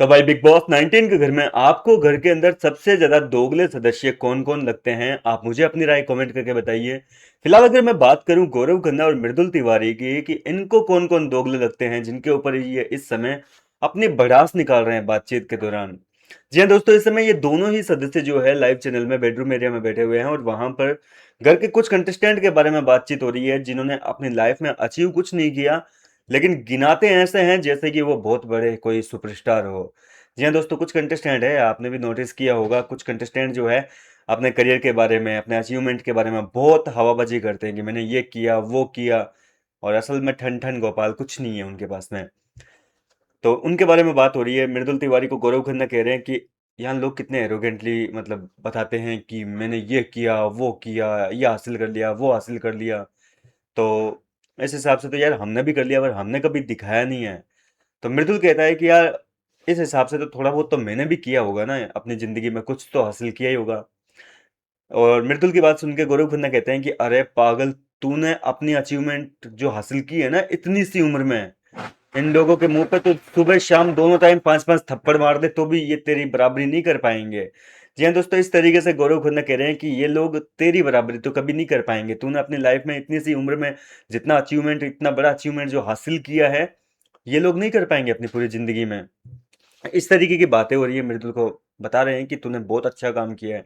तो भाई big boss 19 के घर में आपको घर के अंदर सबसे ज्यादा दोगले सदस्य कौन कौन लगते हैं? आप मुझे अपनी राय कमेंट करके बताइए। फिलहाल अगर मैं बात करूं गौरव खन्ना और मृदुल तिवारी की कि इनको कौन कौन दोगले लगते हैं जिनके ऊपर ये इस समय अपनी भड़ास निकाल रहे हैं बातचीत के दौरान। जी हाँ दोस्तों, इस समय ये दोनों ही सदस्य जो है लाइव चैनल में बेडरूम एरिया में बैठे हुए हैं और वहां पर घर के कुछ कंटेस्टेंट के बारे में बातचीत हो रही है जिन्होंने अपनी लाइफ में अचीव कुछ नहीं किया, लेकिन गिनाते ऐसे हैं जैसे कि वो बहुत बड़े कोई सुपरस्टार हो। जी हाँ दोस्तों, कुछ कंटेस्टेंट है, आपने भी नोटिस किया होगा, कुछ कंटेस्टेंट जो है अपने करियर के बारे में, अपने अचीवमेंट के बारे में बहुत हवाबाजी करते हैं कि मैंने ये किया वो किया, और असल में ठन ठन गोपाल कुछ नहीं है उनके पास में। तो उनके बारे में बात हो रही है। मृदुल तिवारी को गौरव खन्ना कह रहे हैं कि यहाँ लोग कितने एरोगेंटली मतलब बताते हैं कि मैंने ये किया वो किया, ये हासिल कर लिया वो हासिल कर लिया। तो इस हिसाब से तो यार हमने भी कर लिया पर हमने कभी दिखाया नहीं है। तो मृदुल कहता है कि यार इस हिसाब से तो थोड़ा बहुत तो मैंने भी किया होगा ना, अपनी जिंदगी में कुछ तो हासिल किया ही होगा। और मृदुल की बात सुन के गौरव खन्ना कहते हैं कि अरे पागल, तूने अपनी अचीवमेंट जो हासिल की है ना इतनी सी उम्र में, इन लोगों के मुंह पे तो सुबह शाम दोनों टाइम पांच पांच थप्पड़ मार दे तो भी ये तेरी बराबरी नहीं कर पाएंगे। जी हाँ दोस्तों, इस तरीके से गौरव खन्ना कह रहे हैं कि ये लोग तेरी बराबरी तो कभी नहीं कर पाएंगे। तूने अपनी लाइफ में इतनी सी उम्र में जितना अचीवमेंट, इतना बड़ा अचीवमेंट जो हासिल किया है, ये लोग नहीं कर पाएंगे अपनी पूरी जिंदगी में। इस तरीके की बातें हो रही है, मृदुल को बता रहे हैं कि तूने बहुत अच्छा काम किया है।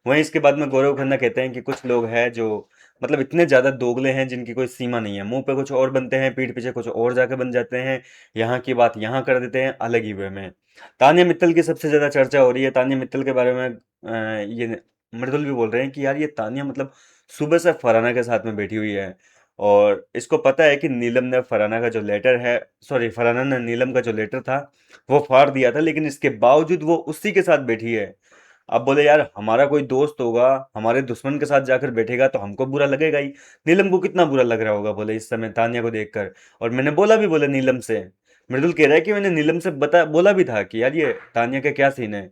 वहीं इसके बाद में गौरव खन्ना कहते हैं कि कुछ लोग हैं जो मतलब इतने ज्यादा दोगले हैं जिनकी कोई सीमा नहीं है, मुंह पे कुछ और बनते हैं, पीठ पीछे कुछ और जाके बन जाते हैं, यहाँ की बात यहाँ कर देते हैं अलग ही वे में। तान्या मित्तल की सबसे ज्यादा चर्चा हो रही है। तान्या मित्तल के बारे में ये मृदुल भी बोल रहे हैं कि यार ये तान्या मतलब सुबह से फरहाना के साथ में बैठी हुई है, और इसको पता है कि नीलम ने फरहाना का जो लेटर है, सॉरी फरहाना ने नीलम का जो लेटर था वो फाड़ दिया था, लेकिन इसके बावजूद वो उसी के साथ बैठी है। अब बोले यार हमारा कोई दोस्त होगा, हमारे दुश्मन के साथ जाकर बैठेगा तो हमको बुरा लगेगा ही। नीलम को कितना बुरा लग रहा होगा बोले इस समय तान्या को देखकर। और मैंने बोला भी बोले नीलम से, मृदुल कह रहा है कि मैंने नीलम से बता बोला भी था कि यार ये तान्या का क्या सीन है।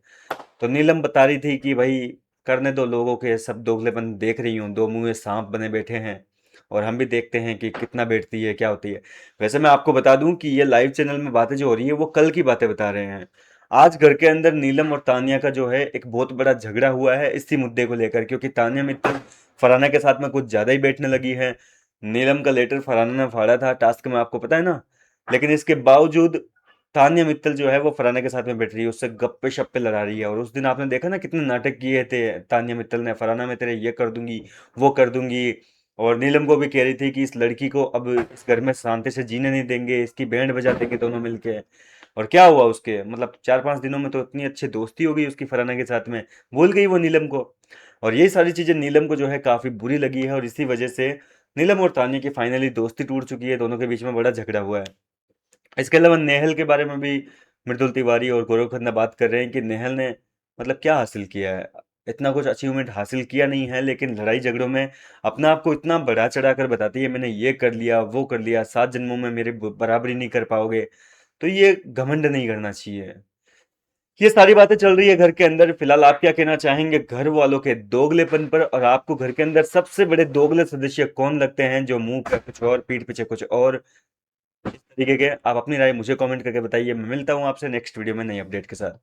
तो नीलम बता रही थी कि भाई करने दो, लोगों के सब दोगलेपन देख रही हूँ, दो मुंहे सांप बने बैठे हैं और हम भी देखते हैं कि कितना बैठती है क्या होती है। वैसे मैं आपको बता दूं कि ये लाइव चैनल में बातें जो हो रही है वो कल की बातें बता रहे हैं। आज घर के अंदर नीलम और तानिया का जो है एक बहुत बड़ा झगड़ा हुआ है इसी मुद्दे को लेकर, क्योंकि तानिया मित्तल फरहाना के साथ में कुछ ज्यादा ही बैठने लगी है। नीलम का लेटर फरहाना ने फाड़ा था टास्क में, आपको पता है ना, लेकिन इसके बावजूद तान्या मित्तल जो है वो फरहाना के साथ में बैठ रही है, उससे गप्पे शप्पे लड़ा रही है। और उस दिन आपने देखा ना कितने नाटक किए थे तान्या मित्तल ने, फरहाना मैं तेरे ये कर दूंगी वो कर दूंगी। और नीलम को भी कह रही थी कि इस लड़की को अब इस घर में शांति से जीने नहीं देंगे, इसकी बैंड बजा देंगे दोनों मिलके। और क्या हुआ उसके मतलब 4-5 दिनों में तो इतनी अच्छी दोस्ती हो गई उसकी फरहाना के साथ में, भूल गई वो नीलम को। और ये सारी चीजें नीलम को जो है काफी बुरी लगी है, और इसी वजह से नीलम और तान्या की फाइनली दोस्ती टूट चुकी है, दोनों के बीच में बड़ा झगड़ा हुआ है। इसके अलावा नेहल के बारे में भी मृदुल तिवारी और गौरव खन्ना बात कर रहे हैं कि नेहल ने मतलब क्या हासिल किया है। इतना कुछ अचीवमेंट हासिल किया नहीं है, लेकिन लड़ाई झगड़ों में अपना आप को इतना बढ़ा चढ़ा कर बताती है मैंने ये कर लिया वो कर लिया, 7 जन्मों में मेरी बराबरी नहीं कर पाओगे। तो ये घमंड नहीं करना चाहिए। ये सारी बातें चल रही है घर के अंदर। फिलहाल आप क्या कहना चाहेंगे घर वालों के दोगलेपन पर, और आपको घर के अंदर सबसे बड़े दोगले सदस्य कौन लगते हैं जो मुंह पे कुछ और पीठ पीछे कुछ और? इस तरीके के आप अपनी राय मुझे कमेंट करके बताइए। मैं मिलता हूँ आपसे नेक्स्ट वीडियो में नई अपडेट के साथ।